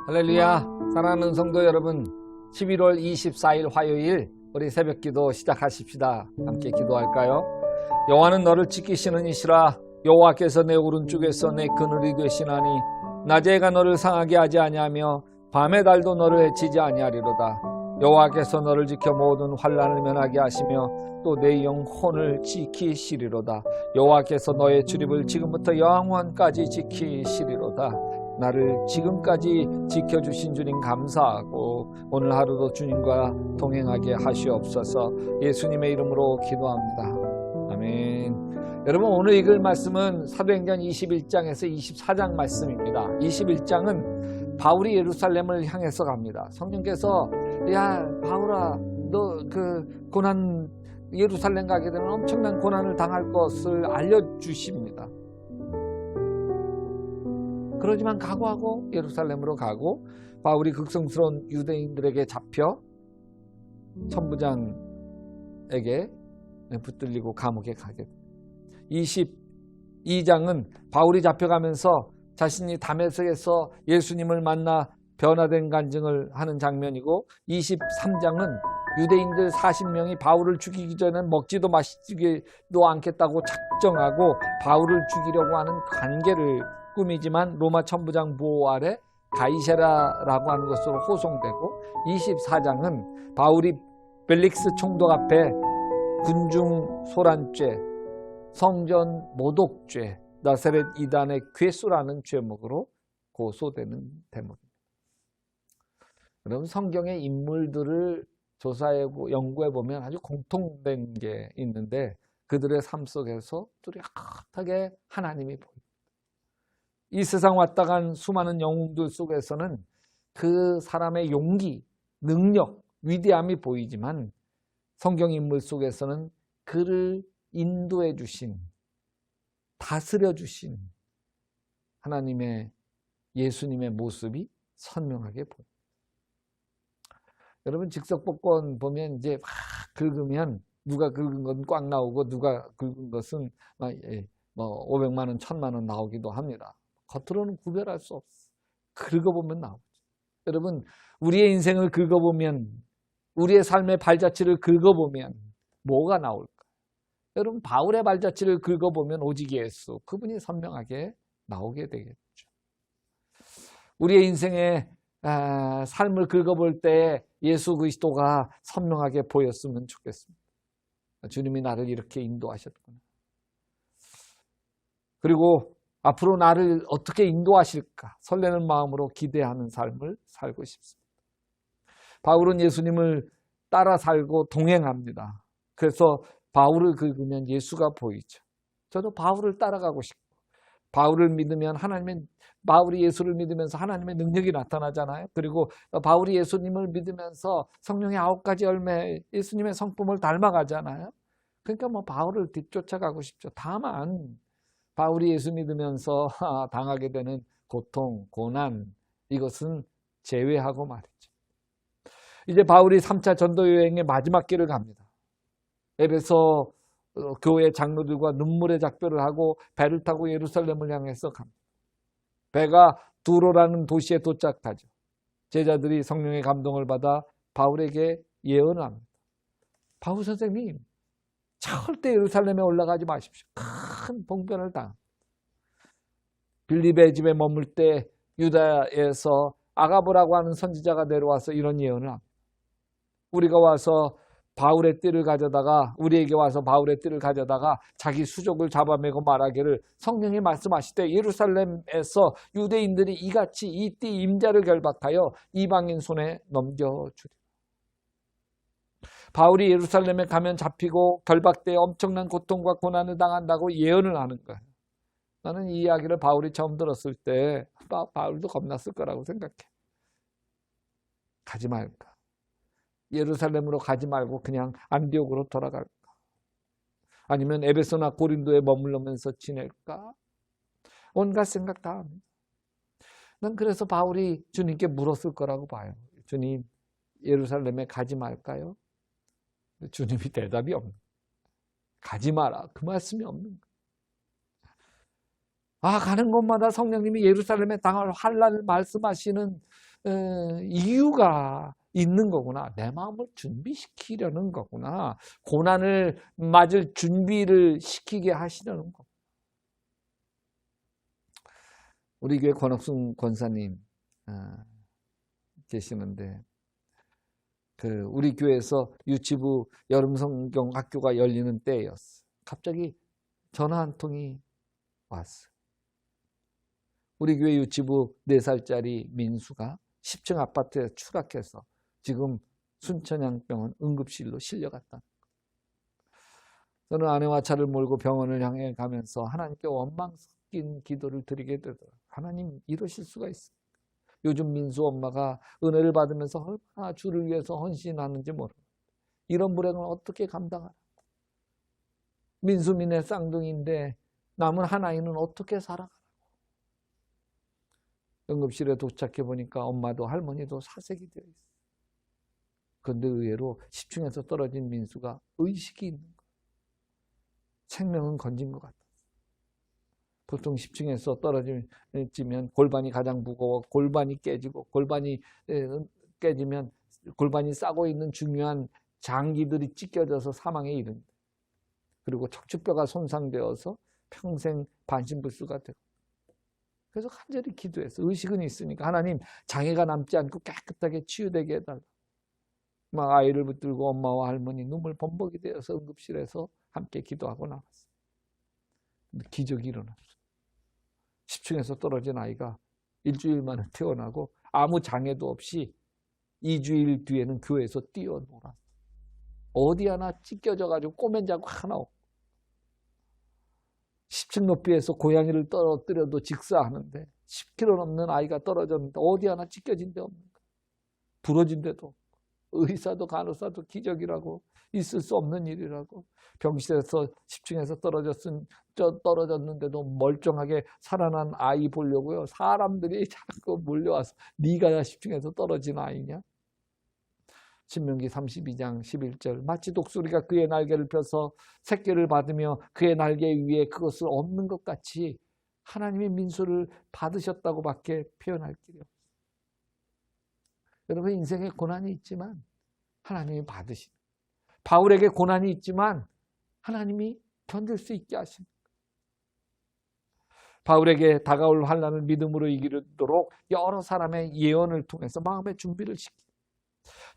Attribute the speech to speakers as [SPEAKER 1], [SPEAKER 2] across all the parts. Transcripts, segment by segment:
[SPEAKER 1] 할렐루야. 사랑하는 성도 여러분, 11월 24일 화요일 우리 새벽기도 시작하십시다. 함께 기도할까요? 여호와는 너를 지키시는 이시라. 여호와께서 내 오른쪽에서 내 그늘이 되시나니 낮에가 너를 상하게 하지 아니하며 밤의 달도 너를 해치지 아니하리로다. 여호와께서 너를 지켜 모든 환난을 면하게 하시며 또 내 영혼을 지키시리로다. 여호와께서 너의 출입을 지금부터 영원까지 지키시리로다. 나를 지금까지 지켜주신 주님 감사하고 오늘 하루도 주님과 동행하게 하시옵소서. 예수님의 이름으로 기도합니다. 아멘. 여러분, 오늘 읽을 말씀은 사도행전 21장에서 24장 말씀입니다. 21장은 바울이 예루살렘을 향해서 갑니다. 성령께서 야 바울아, 너 그 고난, 예루살렘 가게 되면 엄청난 고난을 당할 것을 알려주십니다. 그러지만 각오하고 예루살렘으로 가고 바울이 극성스러운 유대인들에게 잡혀 천부장에게 붙들리고 감옥에 가게 됩니다. 22장은 바울이 잡혀가면서 자신이 다메섹에서 예수님을 만나 변화된 간증을 하는 장면이고, 23장은 유대인들 40명이 바울을 죽이기 전에 먹지도 마시지도 않겠다고 작정하고 바울을 죽이려고 하는 관계를 꿈이지만 로마 천부장 보호 아래 가이세라라고 하는 것으로 호송되고, 24장은 바울이 벨릭스 총독 앞에 군중 소란죄, 성전 모독죄, 나사렛 이단의 괴수라는 죄목으로 고소되는 대목입니다. 여러분, 성경의 인물들을 조사하고 연구해 보면 아주 공통된 게 있는데 그들의 삶 속에서 뚜렷하게 하나님이 보입니다. 이 세상 왔다 간 수많은 영웅들 속에서는 그 사람의 용기, 능력, 위대함이 보이지만 성경 인물 속에서는 그를 인도해 주신, 다스려 주신 하나님의, 예수님의 모습이 선명하게 보입니다. 여러분, 직석복권 보면 이제 막 긁으면 누가 긁은 건 꽉 나오고 누가 긁은 것은 500만 원, 1000만 원 나오기도 합니다. 겉으로는 구별할 수 없어. 긁어보면 나오죠. 여러분, 우리의 인생을 긁어보면, 우리의 삶의 발자취를 긁어보면 뭐가 나올까? 여러분, 바울의 발자취를 긁어보면 오직 예수, 그분이 선명하게 나오게 되겠죠. 우리의 인생의 삶을 긁어볼 때 예수 그리스도가 선명하게 보였으면 좋겠습니다. 주님이 나를 이렇게 인도하셨구나. 그리고 앞으로 나를 어떻게 인도하실까 설레는 마음으로 기대하는 삶을 살고 싶습니다. 바울은 예수님을 따라 살고 동행합니다. 그래서 바울을 긁으면 예수가 보이죠. 저도 바울을 따라가고 싶고, 바울을 믿으면 바울이 예수를 믿으면서 하나님의 능력이 나타나잖아요. 그리고 바울이 예수님을 믿으면서 성령의 9가지 열매, 예수님의 성품을 닮아가잖아요. 그러니까 바울을 뒤쫓아가고 싶죠. 다만 바울이 예수 믿으면서 당하게 되는 고통, 고난, 이것은 제외하고 말이죠. 이제 바울이 3차 전도 여행의 마지막 길을 갑니다. 에베소 교회 장로들과 눈물의 작별을 하고 배를 타고 예루살렘을 향해서 갑니다. 배가 두로라는 도시에 도착하죠. 제자들이 성령의 감동을 받아 바울에게 예언을 합니다. 바울 선생님, 절대 예루살렘에 올라가지 마십시오. 큰 봉변을 당합니다. 빌립의 집에 머물 때 유다에서 아가보라고 하는 선지자가 내려와서 이런 예언을 합니다. 우리에게 와서 바울의 띠를 가져다가 자기 수족을 잡아매고 말하기를, 성령이 말씀하시되 예루살렘에서 유대인들이 이같이 이 띠 임자를 결박하여 이방인 손에 넘겨주리라. 바울이 예루살렘에 가면 잡히고 결박되어 엄청난 고통과 고난을 당한다고 예언을 하는 거예요. 나는 이 이야기를 바울이 처음 들었을 때 바울도 겁났을 거라고 생각해. 가지 말까? 예루살렘으로 가지 말고 그냥 안디옥으로 돌아갈까? 아니면 에베소나 고린도에 머물러면서 지낼까? 온갖 생각 다 합니다. 난 그래서 바울이 주님께 물었을 거라고 봐요. 주님, 예루살렘에 가지 말까요? 주님이 대답이 없는 거예요. 가지 마라, 그 말씀이 없는 거예요. 가는 곳마다 성령님이 예루살렘에 당할 환난을 말씀하시는 이유가 있는 거구나. 내 마음을 준비시키려는 거구나. 고난을 맞을 준비를 시키게 하시려는 거구나. 우리 교회 권옥순 권사님 계시는데 우리 교회에서 유치부 여름성경 학교가 열리는 때였어. 갑자기 전화 한 통이 왔어. 우리 교회 유치부 4살짜리 민수가 10층 아파트에 추락해서 지금 순천향병원 응급실로 실려갔다. 저는 아내와 차를 몰고 병원을 향해 가면서 하나님께 원망 섞인 기도를 드리게 되더라고요. 하나님, 이러실 수가 있습니까? 요즘 민수 엄마가 은혜를 받으면서 얼마나 주를 위해서 헌신하는지 모릅니다. 이런 불행을 어떻게 감당하나? 민수민의 쌍둥이인데 남은 한 아이는 어떻게 살아가라고? 응급실에 도착해 보니까 엄마도 할머니도 사색이 되어 있어요. 그런데 의외로 10층에서 떨어진 민수가 의식이 있는 거예요. 생명은 건진 것 같아요. 보통 10층에서 떨어지면 골반이 가장 무거워 골반이 깨지고 골반이 깨지면 골반이 싸고 있는 중요한 장기들이 찢겨져서 사망에 이릅니다. 그리고 척추뼈가 손상되어서 평생 반신불수가 되고. 그래서 간절히 기도해서 의식은 있으니까 하나님 장애가 남지 않고 깨끗하게 치유되게 해달라. 막 아이를 붙들고 엄마와 할머니 눈물 범벅이 되어서 응급실에서 함께 기도하고 나왔어요. 근데 기적이 일어났어요. 10층에서 떨어진 아이가 일주일 만에 태어나고 아무 장애도 없이 2주일 뒤에는 교회에서 뛰어놀았어요. 어디 하나 찢겨져가지고 꼬맨 자국 하나 없고 10층 높이에서 고양이를 떨어뜨려도 직사하는데 10kg 넘는 아이가 떨어졌는데 어디 하나 찢겨진 데 없는 거예요. 부러진 데도 없고 의사도 간호사도 기적이라고 있을 수 없는 일이라고 병실에서 10층에서 떨어졌는데도 멀쩡하게 살아난 아이 보려고요. 사람들이 자꾸 몰려와서 네가 10층에서 떨어진 아이냐? 신명기 32장 11절 마치 독수리가 그의 날개를 펴서 새끼를 받으며 그의 날개 위에 그것을 얻는 것 같이 하나님이 민수를 받으셨다고밖에 표현할 길이 없어요. 여러분 인생에 고난이 있지만 하나님이 받으신 바울에게 고난이 있지만 하나님이 견딜 수 있게 하십니다. 바울에게 다가올 환난을 믿음으로 이기도록 여러 사람의 예언을 통해서 마음의 준비를 시킵니다.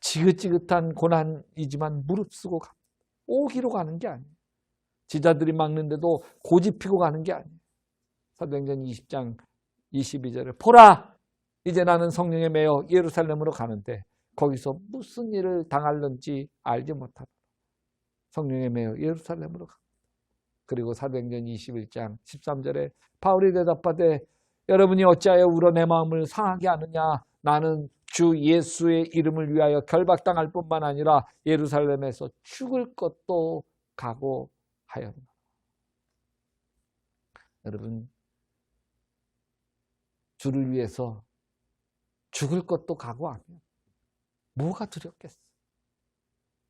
[SPEAKER 1] 지긋지긋한 고난이지만 무릅쓰고 갑니다. 오기로 가는 게 아니에요. 지자들이 막는데도 고집 피고 가는 게 아니에요. 사도행전 20장 22절에 보라! 이제 나는 성령에 매여 예루살렘으로 가는데 거기서 무슨 일을 당할는지 알지 못하다. 성령에 매여 예루살렘으로 갑니다. 그리고 사도행전 21장 13절에 바울이 대답하되 여러분이 어찌하여 울어 내 마음을 상하게 하느냐. 나는 주 예수의 이름을 위하여 결박당할 뿐만 아니라 예루살렘에서 죽을 것도 각오하였노라. 여러분 주를 위해서 죽을 것도 각오하면 뭐가 두렵겠어?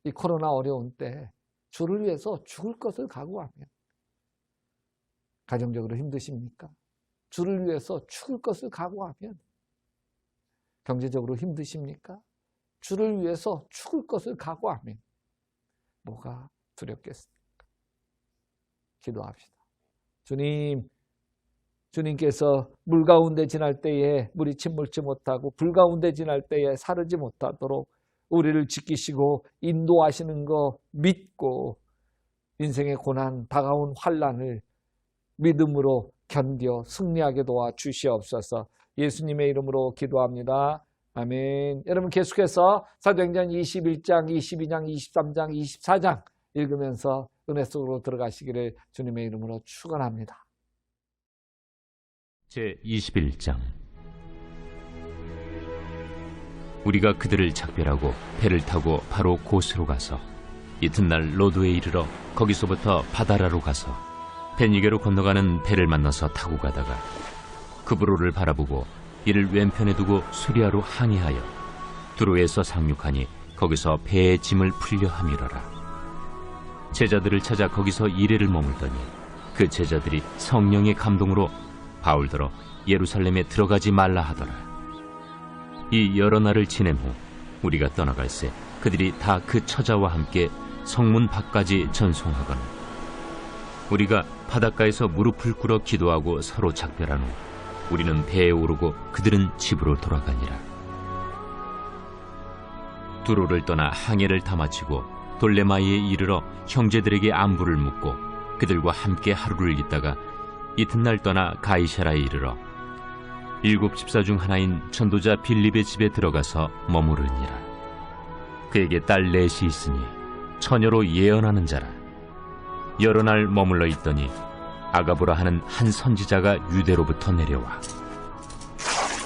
[SPEAKER 1] 이 코로나 어려운 때 주를 위해서 죽을 것을 각오하면 가정적으로 힘드십니까? 주를 위해서 죽을 것을 각오하면 경제적으로 힘드십니까? 주를 위해서 죽을 것을 각오하면 뭐가 두렵겠습니까? 기도합시다. 주님, 주님께서 물 가운데 지날 때에 물이 침몰치 못하고 불 가운데 지날 때에 사르지 못하도록 우리를 지키시고 인도하시는 거 믿고 인생의 고난, 다가온 환난을 믿음으로 견뎌 승리하게 도와 주시옵소서. 예수님의 이름으로 기도합니다. 아멘. 여러분 계속해서 사도행전 21장, 22장, 23장, 24장 읽으면서 은혜 속으로 들어가시기를 주님의 이름으로 축원합니다.
[SPEAKER 2] 제21장 우리가 그들을 작별하고 배를 타고 바로 고스로 가서 이튿날 로도에 이르러 거기서부터 바다라로 가서 베니게로 건너가는 배를 만나서 타고 가다가 그브로를 바라보고 이를 왼편에 두고 수리아로 항해하여 두로에서 상륙하니 거기서 배의 짐을 풀려 함이러라. 제자들을 찾아 거기서 이레를 머물더니 그 제자들이 성령의 감동으로 바울더러 예루살렘에 들어가지 말라 하더라. 이 여러 날을 지낸 후 우리가 떠나갈새 그들이 다 그 처자와 함께 성문 밖까지 전송하거늘 우리가 바닷가에서 무릎을 꿇어 기도하고 서로 작별한 후 우리는 배에 오르고 그들은 집으로 돌아가니라. 두로를 떠나 항해를 다 마치고 돌레마이에 이르러 형제들에게 안부를 묻고 그들과 함께 하루를 있다가 이튿날 떠나 가이사라에 이르러 7 집사 중 하나인 전도자 빌립의 집에 들어가서 머무르니라. 그에게 딸 넷이 있으니 처녀로 예언하는 자라. 여러 날 머물러 있더니 아가보라 하는 한 선지자가 유대로부터 내려와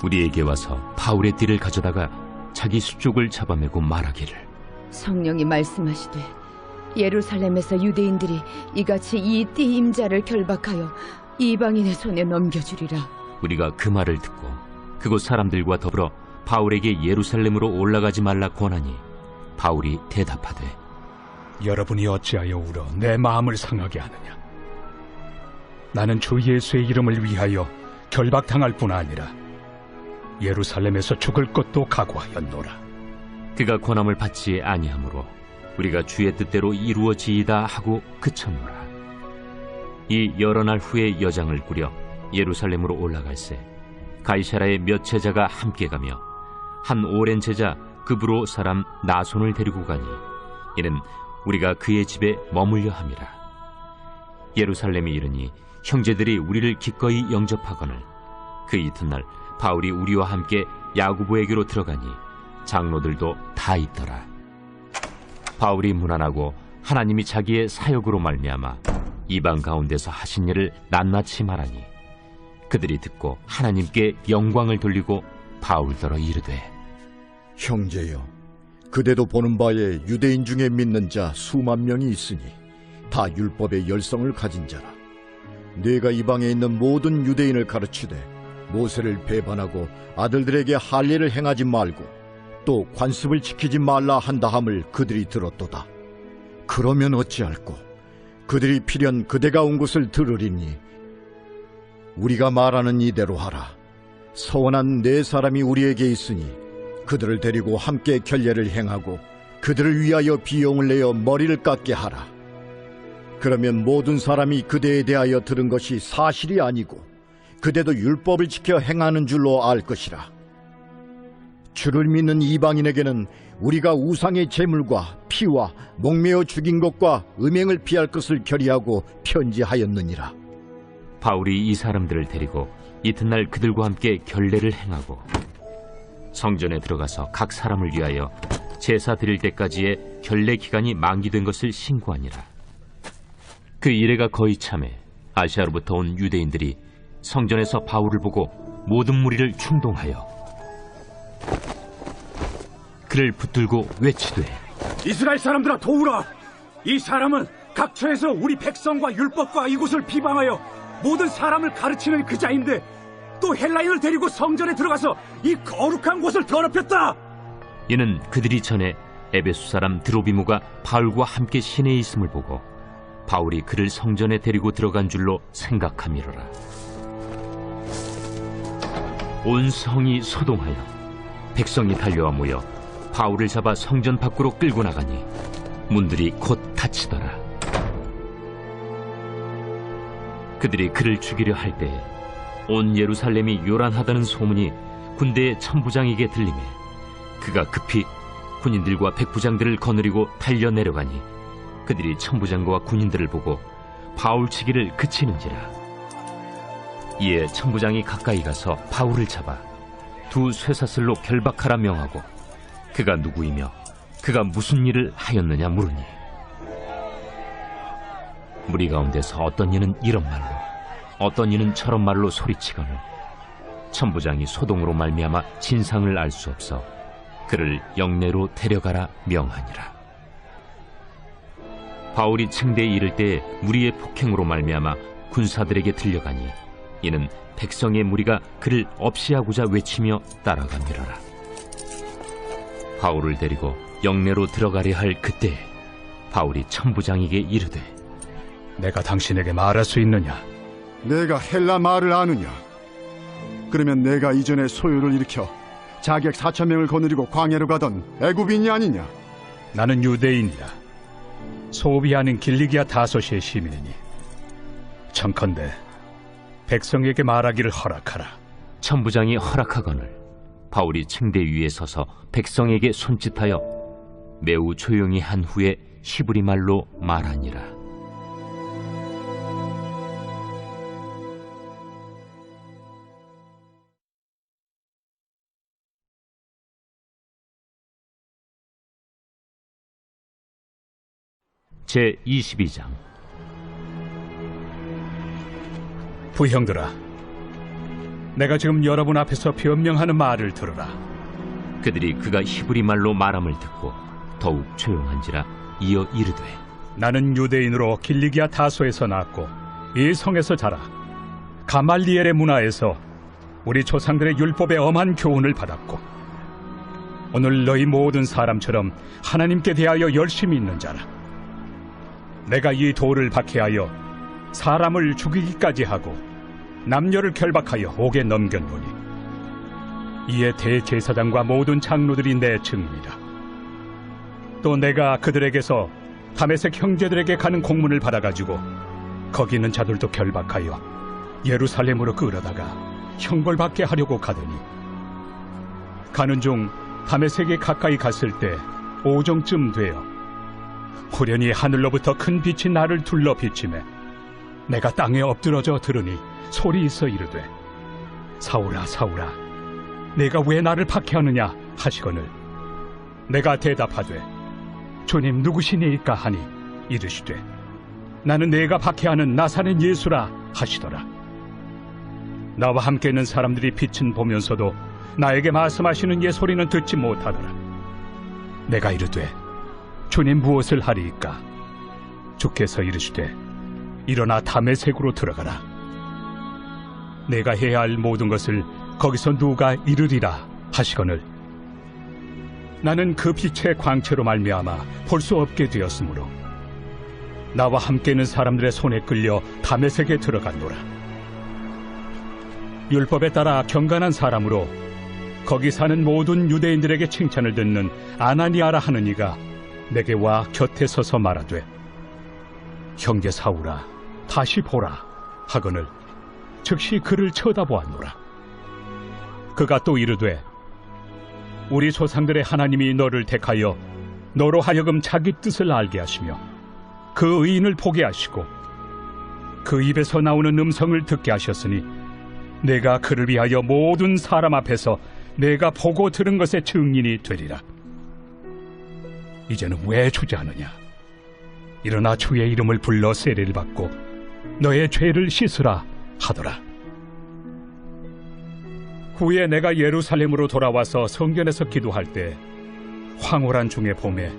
[SPEAKER 2] 우리에게 와서 바울의 띠를 가져다가 자기 수족을 잡아매고 말하기를
[SPEAKER 3] 성령이 말씀하시되 예루살렘에서 유대인들이 이같이 이 띠 임자를 결박하여 이방인의 손에 넘겨주리라.
[SPEAKER 2] 우리가 그 말을 듣고 그곳 사람들과 더불어 바울에게 예루살렘으로 올라가지 말라 권하니 바울이 대답하되
[SPEAKER 4] 여러분이 어찌하여 울어 내 마음을 상하게 하느냐. 나는 주 예수의 이름을 위하여 결박당할 뿐 아니라 예루살렘에서 죽을 것도 각오하였노라.
[SPEAKER 2] 그가 권함을 받지 아니하므로 우리가 주의 뜻대로 이루어지이다 하고 그쳤노라. 이 여러 날 후에 여장을 꾸려 예루살렘으로 올라갈새 가이사라의 몇 제자가 함께 가며 한 오랜 제자 그브로 사람 나손을 데리고 가니 이는 우리가 그의 집에 머물려 함이라. 예루살렘에 이르니 형제들이 우리를 기꺼이 영접하거늘 그 이튿날 바울이 우리와 함께 야고보에게로 들어가니 장로들도 다 있더라. 바울이 문안하고 하나님이 자기의 사역으로 말미암아 이방 가운데서 하신 일을 낱낱이 말하니 그들이 듣고 하나님께 영광을 돌리고 바울더러 이르되
[SPEAKER 5] 형제여, 그대도 보는 바에 유대인 중에 믿는 자 수만 명이 있으니 다 율법의 열성을 가진 자라. 네가 이방에 있는 모든 유대인을 가르치되 모세를 배반하고 아들들에게 할례를 행하지 말고 또 관습을 지키지 말라 한다함을 그들이 들었도다. 그러면 어찌할꼬? 그들이 필연 그대가 온 곳을 들으리니 우리가 말하는 이대로 하라. 서원한 네 사람이 우리에게 있으니 그들을 데리고 함께 결례를 행하고 그들을 위하여 비용을 내어 머리를 깎게 하라. 그러면 모든 사람이 그대에 대하여 들은 것이 사실이 아니고 그대도 율법을 지켜 행하는 줄로 알 것이라. 주를 믿는 이방인에게는 우리가 우상의 제물과 피와 목매어 죽인 것과 음행을 피할 것을 결의하고 편지하였느니라.
[SPEAKER 2] 바울이 이 사람들을 데리고 이튿날 그들과 함께 결례를 행하고 성전에 들어가서 각 사람을 위하여 제사 드릴 때까지의 결례 기간이 만기된 것을 신고하니라. 그 이래가 거의 참에 아시아로부터 온 유대인들이 성전에서 바울을 보고 모든 무리를 충동하여 그를 붙들고 외치되
[SPEAKER 6] 이스라엘 사람들아 도우라. 이 사람은 각처에서 우리 백성과 율법과 이곳을 비방하여 모든 사람을 가르치는 그 자인데 또 헬라인을 데리고 성전에 들어가서 이 거룩한 곳을 더럽혔다.
[SPEAKER 2] 이는 그들이 전에 에베소 사람 드로비모가 바울과 함께 시내에 있음을 보고 바울이 그를 성전에 데리고 들어간 줄로 생각함이로라. 온 성이 소동하여 백성이 달려와 모여 바울을 잡아 성전 밖으로 끌고 나가니 문들이 곧 닫히더라. 그들이 그를 죽이려 할 때에 온 예루살렘이 요란하다는 소문이 군대의 천부장에게 들리매 그가 급히 군인들과 백부장들을 거느리고 달려 내려가니 그들이 천부장과 군인들을 보고 바울 치기를 그치는지라. 이에 천부장이 가까이 가서 바울을 잡아 두 쇠사슬로 결박하라 명하고 그가 누구이며 그가 무슨 일을 하였느냐 물으니 무리 가운데서 어떤 이는 이런 말로 어떤 이는 저런 말로 소리치거늘 천부장이 소동으로 말미암아 진상을 알 수 없어 그를 영내로 데려가라 명하니라. 바울이 층대에 이를 때에 무리의 폭행으로 말미암아 군사들에게 들려가니 이는 백성의 무리가 그를 없이하고자 외치며 따라가미러라. 바울을 데리고 영내로 들어가려 할 그때에 바울이 천부장에게 이르되
[SPEAKER 4] 내가 당신에게 말할 수 있느냐?
[SPEAKER 7] 내가 헬라 말을 아느냐? 그러면 내가 이전에 소요를 일으켜 자객 4,000명을 거느리고 광야로 가던 애굽인이 아니냐?
[SPEAKER 4] 나는 유대인이라 소비하는 길리기아 다소시의 시민이니 청컨대 백성에게 말하기를 허락하라.
[SPEAKER 2] 천부장이 허락하거늘 바울이 층대 위에 서서 백성에게 손짓하여 매우 조용히 한 후에 히브리 말로 말하니라. 제22장.
[SPEAKER 4] 부형들아, 내가 지금 여러분 앞에서 변명하는 말을 들으라.
[SPEAKER 2] 그들이 그가 히브리 말로 말함을 듣고 더욱 조용한지라 이어 이르되,
[SPEAKER 4] 나는 유대인으로 길리기아 다소에서 낳았고 이 성에서 자라 가말리엘의 문화에서 우리 조상들의 율법의 엄한 교훈을 받았고 오늘 너희 모든 사람처럼 하나님께 대하여 열심히 있는 자라. 내가 이 돌을 박해하여 사람을 죽이기까지 하고 남녀를 결박하여 옥에 넘겼노니 이에 대제사장과 모든 장로들이 내 증인이라. 또 내가 그들에게서 다메섹 형제들에게 가는 공문을 받아가지고 거기 있는 자들도 결박하여 예루살렘으로 끌어다가 형벌받게 하려고 가더니 가는 중 다메섹에 가까이 갔을 때 오정쯤 되어 후련히 하늘로부터 큰 빛이 나를 둘러 비치매 내가 땅에 엎드러져 들으니 소리 있어 이르되, 사울아 사울아 내가 왜 나를 박해하느냐 하시거늘 내가 대답하되, 주님 누구시니이까 하니 이르시되, 나는 내가 박해하는 나사렛 예수라 하시더라. 나와 함께 있는 사람들이 빛은 보면서도 나에게 말씀하시는 예 소리는 듣지 못하더라. 내가 이르되, 주님 무엇을 하리이까? 주께서 이르시되, 일어나 다메섹으로 들어가라. 내가 해야 할 모든 것을 거기서 누가 이르리라 하시거늘 나는 그 빛의 광채로 말미암아 볼 수 없게 되었으므로 나와 함께 있는 사람들의 손에 끌려 다메섹에 들어갔노라. 율법에 따라 경건한 사람으로 거기 사는 모든 유대인들에게 칭찬을 듣는 아나니아라 하는 이가 내게 와 곁에 서서 말하되, 형제 사울아 다시 보라 하거늘 즉시 그를 쳐다보았노라. 그가 또 이르되, 우리 조상들의 하나님이 너를 택하여 너로 하여금 자기 뜻을 알게 하시며 그 의인을 보게 하시고 그 입에서 나오는 음성을 듣게 하셨으니 내가 그를 위하여 모든 사람 앞에서 내가 보고 들은 것의 증인이 되리라. 이제는 왜 주저하느냐? 일어나 주의 이름을 불러 세례를 받고 너의 죄를 씻으라 하더라. 후에 내가 예루살렘으로 돌아와서 성전에서 기도할 때 황홀한 중에 봄에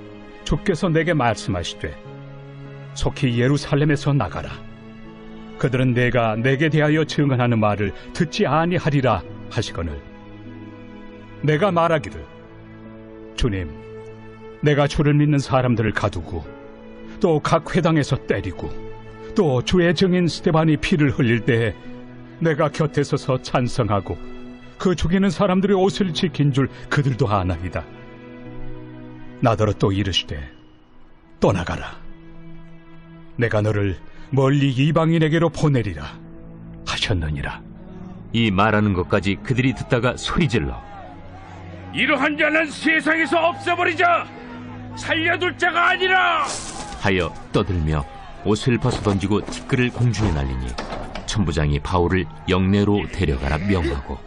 [SPEAKER 4] 주께서 내게 말씀하시되, 속히 예루살렘에서 나가라. 그들은 내가 내게 대하여 증언하는 말을 듣지 아니하리라 하시거늘 내가 말하기를, 주님 내가 주를 믿는 사람들을 가두고 또 각 회당에서 때리고 또 주의 증인 스데반이 피를 흘릴 때에 내가 곁에 서서 찬성하고 그 죽이는 사람들의 옷을 지킨 줄 그들도 아나이다. 나더러 또 이르시되, 떠나가라. 내가 너를 멀리 이방인에게로 보내리라 하셨느니라.
[SPEAKER 2] 이 말하는 것까지 그들이 듣다가 소리질러,
[SPEAKER 6] 이러한 자는 세상에서 없애버리자! 살려둘 자가 아니라!
[SPEAKER 2] 하여 떠들며 옷을 벗어던지고 티끌을 공중에 날리니 천부장이 바울을 영내로 데려가라 명하고,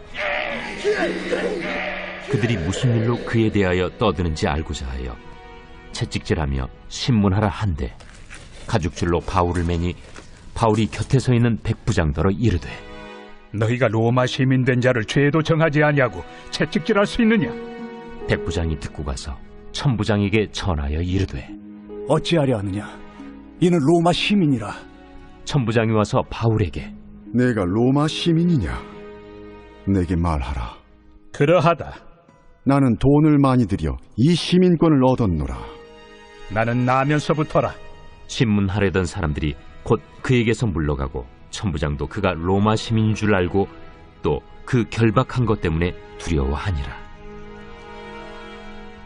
[SPEAKER 2] 그들이 무슨 일로 그에 대하여 떠드는지 알고자 하여 채찍질하며 신문하라 한데 가죽줄로 바울을 매니 바울이 곁에 서 있는 백부장더러 이르되,
[SPEAKER 4] 너희가 로마 시민 된 자를 죄도 정하지 아니하고 채찍질할 수 있느냐?
[SPEAKER 2] 백부장이 듣고 가서 천부장에게 전하여 이르되,
[SPEAKER 6] 어찌하려 하느냐? 이는 로마 시민이라.
[SPEAKER 2] 천부장이 와서 바울에게,
[SPEAKER 7] 내가 로마 시민이냐? 내게 말하라.
[SPEAKER 4] 그러하다.
[SPEAKER 7] 나는 돈을 많이 들여 이 시민권을 얻었노라.
[SPEAKER 4] 나는 나면서부터라.
[SPEAKER 2] 신문하려던 사람들이 곧 그에게서 물러가고 천부장도 그가 로마 시민인 줄 알고 또 그 결박한 것 때문에 두려워하니라.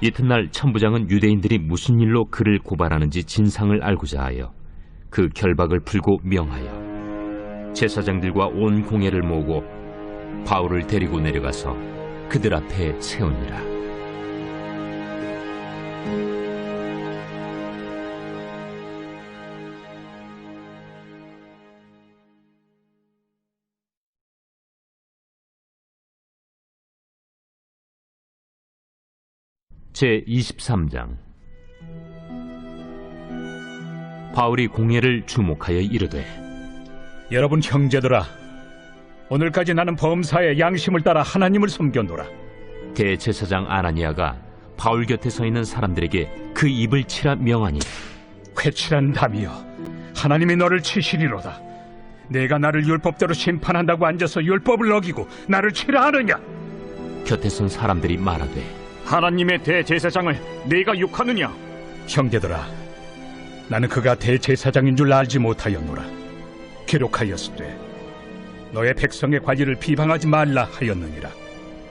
[SPEAKER 2] 이튿날 천부장은 유대인들이 무슨 일로 그를 고발하는지 진상을 알고자 하여 그 결박을 풀고 명하여 제사장들과 온 공회를 모으고 바울을 데리고 내려가서 그들 앞에 세우니라. 제23장. 바울이 공회를 주목하여 이르되,
[SPEAKER 4] 여러분 형제들아, 오늘까지 나는 범사의 양심을 따라 하나님을 섬겨노라.
[SPEAKER 2] 대제사장 아나니아가 바울 곁에 서 있는 사람들에게 그 입을 치라 명하니,
[SPEAKER 4] 회칠한 담이여, 하나님이 너를 치시리로다. 내가 나를 율법대로 심판한다고 앉아서 율법을 어기고 나를 치라 하느냐?
[SPEAKER 2] 곁에 선 사람들이 말하되,
[SPEAKER 6] 하나님의 대제사장을 네가 욕하느냐?
[SPEAKER 4] 형제들아, 나는 그가 대제사장인 줄 알지 못하였노라. 기록하였으되 너의 백성의 관리를 비방하지 말라 하였느니라.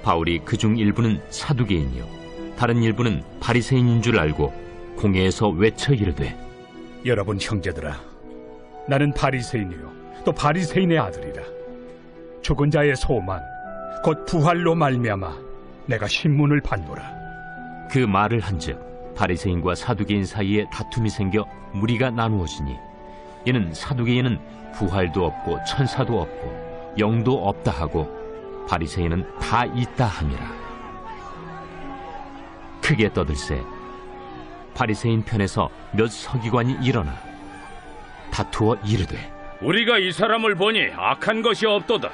[SPEAKER 2] 바울이 그중 일부는 사두개인이요 다른 일부는 바리새인인 줄 알고 공회에서 외쳐 이르되,
[SPEAKER 4] 여러분 형제들아, 나는 바리새인이요 또 바리새인의 아들이라. 죽은 자의 소망 곧 부활로 말미암아 내가 신문을 받노라.
[SPEAKER 2] 그 말을 한즉 바리새인과 사두개인 사이에 다툼이 생겨 무리가 나누어지니, 이는 사두개인은 부활도 없고 천사도 없고 영도 없다 하고 바리새인은 다 있다 함이라. 크게 떠들세 바리새인 편에서 몇 서기관이 일어나 다투어 이르되,
[SPEAKER 6] 우리가 이 사람을 보니 악한 것이 없도다.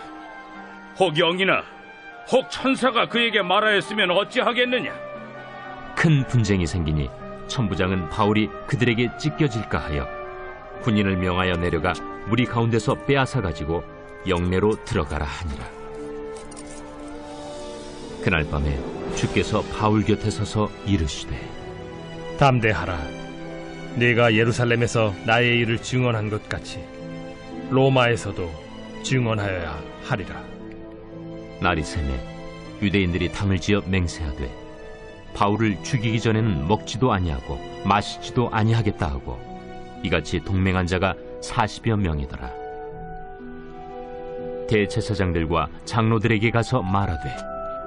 [SPEAKER 6] 혹 영이나 혹 천사가 그에게 말하였으면 어찌하겠느냐?
[SPEAKER 2] 큰 분쟁이 생기니 천부장은 바울이 그들에게 찢겨질까 하여 군인을 명하여 내려가 무리 가운데서 빼앗아 가지고 영내로 들어가라 하니라. 그날 밤에 주께서 바울 곁에 서서 이르시되,
[SPEAKER 8] 담대하라. 네가 예루살렘에서 나의 일을 증언한 것 같이 로마에서도 증언하여야 하리라.
[SPEAKER 2] 날이 새매 유대인들이 당을 지어 맹세하되 바울을 죽이기 전에는 먹지도 아니하고 마시지도 아니하겠다 하고 이같이 동맹한 자가 40여 명이더라. 대제사장들과 장로들에게 가서 말하되,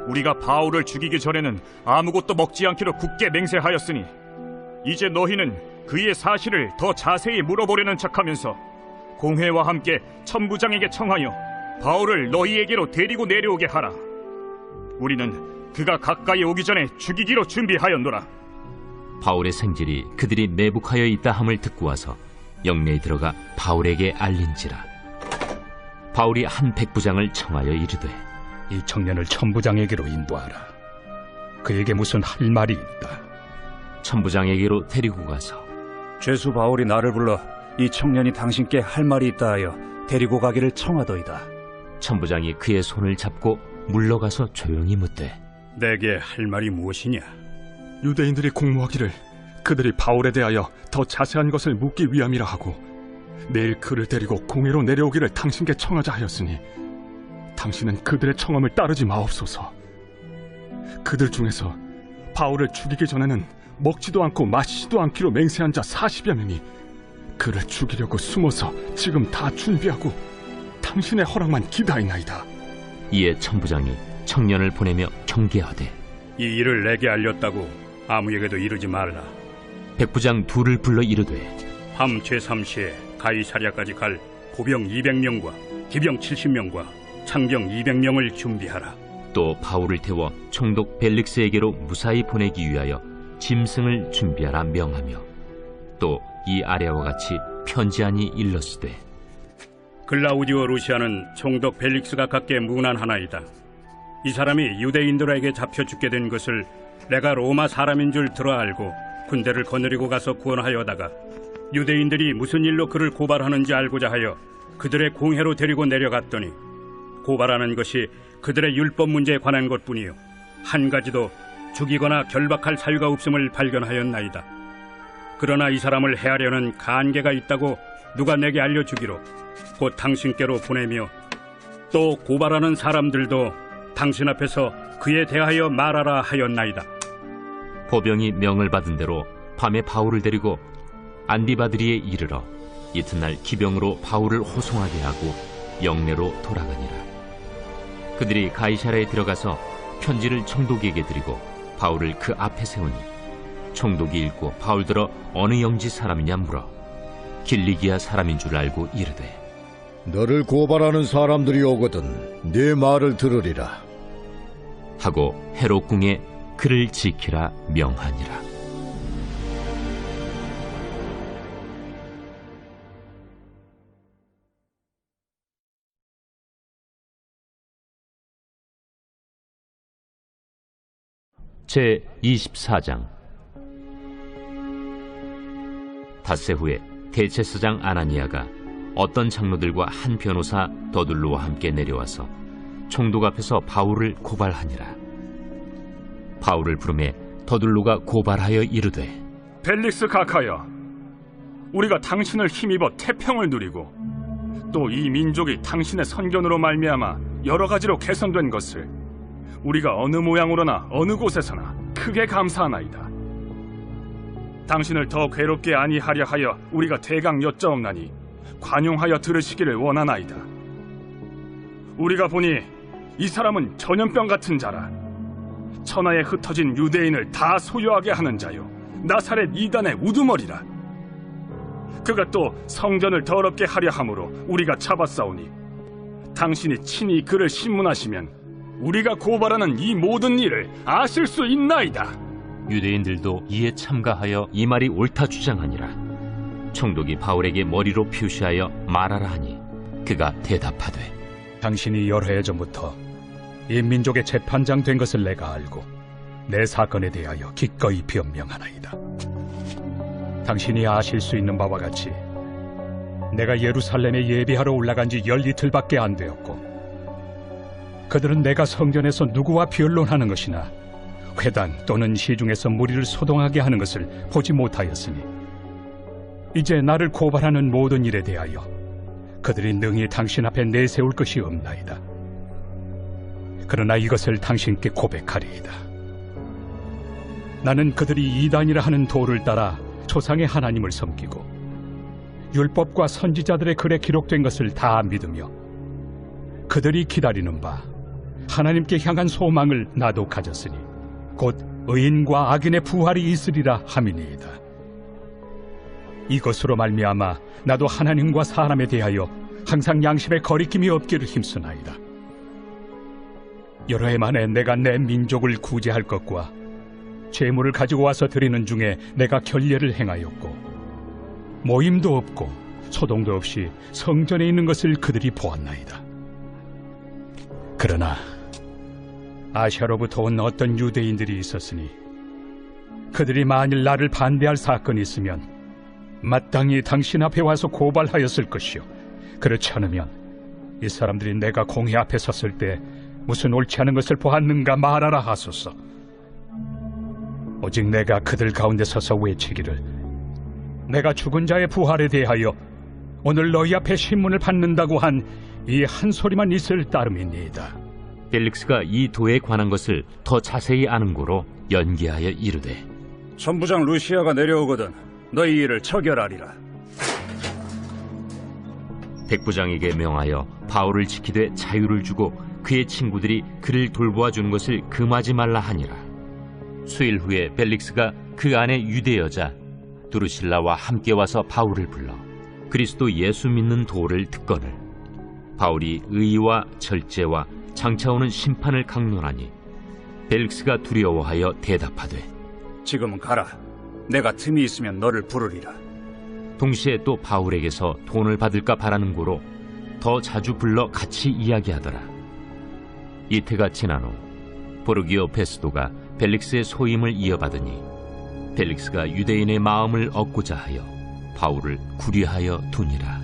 [SPEAKER 6] 우리가 바울을 죽이기 전에는 아무것도 먹지 않기로 굳게 맹세하였으니 이제 너희는 그의 사실을 더 자세히 물어보려는 척하면서 공회와 함께 천부장에게 청하여 바울을 너희에게로 데리고 내려오게 하라. 우리는 그가 가까이 오기 전에 죽이기로 준비하였노라.
[SPEAKER 2] 바울의 생질이 그들이 매복하여 있다 함을 듣고 와서 영내에 들어가 바울에게 알린지라. 바울이 한 백부장을 청하여 이르되,
[SPEAKER 4] 이 청년을 천부장에게로 인도하라. 그에게 무슨 할 말이 있다.
[SPEAKER 2] 천부장에게로 데리고 가서,
[SPEAKER 9] 죄수 바울이 나를 불러 이 청년이 당신께 할 말이 있다 하여 데리고 가기를 청하더이다.
[SPEAKER 2] 천부장이 그의 손을 잡고 물러가서 조용히 묻되,
[SPEAKER 6] 내게 할 말이 무엇이냐?
[SPEAKER 10] 유대인들이 공모하기를 그들이 바울에 대하여 더 자세한 것을 묻기 위함이라 하고 내일 그를 데리고 공회로 내려오기를 당신께 청하자 하였으니 당신은 그들의 청함을 따르지 마옵소서. 그들 중에서 바울을 죽이기 전에는 먹지도 않고 마시지도 않기로 맹세한 자 40여 명이 그를 죽이려고 숨어서 지금 다 준비하고 당신의 허락만 기다리나이다.
[SPEAKER 2] 이에 천부장이 청년을 보내며 경계하되,
[SPEAKER 6] 이 일을 내게 알렸다고 아무에게도 이르지 말라.
[SPEAKER 2] 백부장 둘을 불러 이르되,
[SPEAKER 6] 밤 제3시에 가이사랴까지 갈 보병 200명과 기병 70명과 창병 200명을 준비하라.
[SPEAKER 2] 또 바울을 태워 총독 벨릭스에게로 무사히 보내기 위하여 짐승을 준비하라 명하며, 또 이 아래와 같이 편지하니 일렀으되,
[SPEAKER 6] 글라우디오 루시아는 총독 벨릭스가 갖게 문안하나이다. 이 사람이 유대인들에게 잡혀 죽게 된 것을 내가 로마 사람인 줄 들어 알고 군대를 거느리고 가서 구원하여다가 유대인들이 무슨 일로 그를 고발하는지 알고자 하여 그들의 공회로 데리고 내려갔더니 고발하는 것이 그들의 율법 문제에 관한 것뿐이요 한 가지도 죽이거나 결박할 사유가 없음을 발견하였나이다. 그러나 이 사람을 해하려는 간계가 있다고 누가 내게 알려주기로 곧 당신께로 보내며, 또 고발하는 사람들도 당신 앞에서 그에 대하여 말하라 하였나이다.
[SPEAKER 2] 호병이 명을 받은 대로 밤에 바울을 데리고 안디바드리에 이르러 이튿날 기병으로 바울을 호송하게 하고 영내로 돌아가니라. 그들이 가이사랴에 들어가서 편지를 총독에게 드리고 바울을 그 앞에 세우니 총독이 읽고 바울더러 어느 영지 사람이냐 물어 길리기아 사람인 줄 알고 이르되
[SPEAKER 5] 너를 고발하는 사람들이 오거든 네 말을 들으리라
[SPEAKER 2] 하고 헤롯 궁에 그를 지키라 명하니라. 제 24장. 닷새 후에 대제사장 아나니아가 어떤 장로들과 한 변호사 더둘로와 함께 내려와서 총독 앞에서 바울을 고발하니라. 바울을 부르매 더둘로가 고발하여 이르되
[SPEAKER 4] 벨릭스 각하여, 우리가 당신을 힘입어 태평을 누리고 또 이 민족이 당신의 선견으로 말미암아 여러 가지로 개선된 것을 우리가 어느 모양으로나 어느 곳에서나 크게 감사하나이다. 당신을 더 괴롭게 아니하려 하여 우리가 대강 여짜옵나니 관용하여 들으시기를 원하나이다. 우리가 보니 이 사람은 전염병 같은 자라. 천하에 흩어진 유대인을 다 소유하게 하는 자요 나사렛 이단의 우두머리라. 그가 또 성전을 더럽게 하려 함으로 우리가 잡아싸우니 당신이 친히 그를 신문하시면 우리가 고발하는 이 모든 일을 아실 수 있나이다.
[SPEAKER 2] 유대인들도 이에 참가하여 이 말이 옳다 주장하니라. 총독이 바울에게 머리로 표시하여 말하라 하니 그가 대답하되
[SPEAKER 4] 당신이 여러 해 전부터 이 민족의 재판장 된 것을 내가 알고 내 사건에 대하여 기꺼이 변명하나이다. 당신이 아실 수 있는 바와 같이 내가 예루살렘에 예배하러 올라간 지 열이틀밖에 안 되었고 그들은 내가 성전에서 누구와 변론하는 것이나 회당 또는 시중에서 무리를 소동하게 하는 것을 보지 못하였으니 이제 나를 고발하는 모든 일에 대하여 그들이 능히 당신 앞에 내세울 것이 없나이다. 그러나 이것을 당신께 고백하리이다. 나는 그들이 이단이라 하는 도를 따라 조상의 하나님을 섬기고 율법과 선지자들의 글에 기록된 것을 다 믿으며 그들이 기다리는 바 하나님께 향한 소망을 나도 가졌으니 곧 의인과 악인의 부활이 있으리라 함이니이다. 이것으로 말미암아 나도 하나님과 사람에 대하여 항상 양심에 거리낌이 없기를 힘쓰나이다. 여러 해 만에 내가 내 민족을 구제할 것과 재물을 가지고 와서 드리는 중에 내가 결례를 행하였고 모임도 없고 소동도 없이 성전에 있는 것을 그들이 보았나이다. 그러나 아시아로부터 온 어떤 유대인들이 있었으니 그들이 만일 나를 반대할 사건이 있으면 마땅히 당신 앞에 와서 고발하였을 것이요 그렇지 않으면 이 사람들이 내가 공회 앞에 섰을 때 무슨 옳지 않은 것을 보았는가 말하라 하소서. 오직 내가 그들 가운데 서서 외치기를 내가 죽은 자의 부활에 대하여 오늘 너희 앞에 신문을 받는다고 한 이 한 소리만 있을 따름이니이다.
[SPEAKER 2] 벨릭스가 이 도에 관한 것을 더 자세히 아는 고로 연기하여 이르되
[SPEAKER 9] 천부장 루시아가 내려오거든 너희 일을 처결하리라.
[SPEAKER 2] 백부장에게 명하여 바울을 지키되 자유를 주고 그의 친구들이 그를 돌보아 주는 것을 금하지 말라 하니라. 수일 후에 벨릭스가 그 안에 유대 여자 두루실라와 함께 와서 바울을 불러 그리스도 예수 믿는 도를 듣거늘 바울이 의와 절제와 장차 오는 심판을 강론하니 벨릭스가 두려워하여 대답하되
[SPEAKER 9] 지금은 가라. 내가 틈이 있으면 너를 부르리라.
[SPEAKER 2] 동시에 또 바울에게서 돈을 받을까 바라는 고로 더 자주 불러 같이 이야기하더라. 이태가 지난 후 보르기오 페스도가 벨릭스의 소임을 이어받으니 벨릭스가 유대인의 마음을 얻고자 하여 바울을 구리하여 두니라.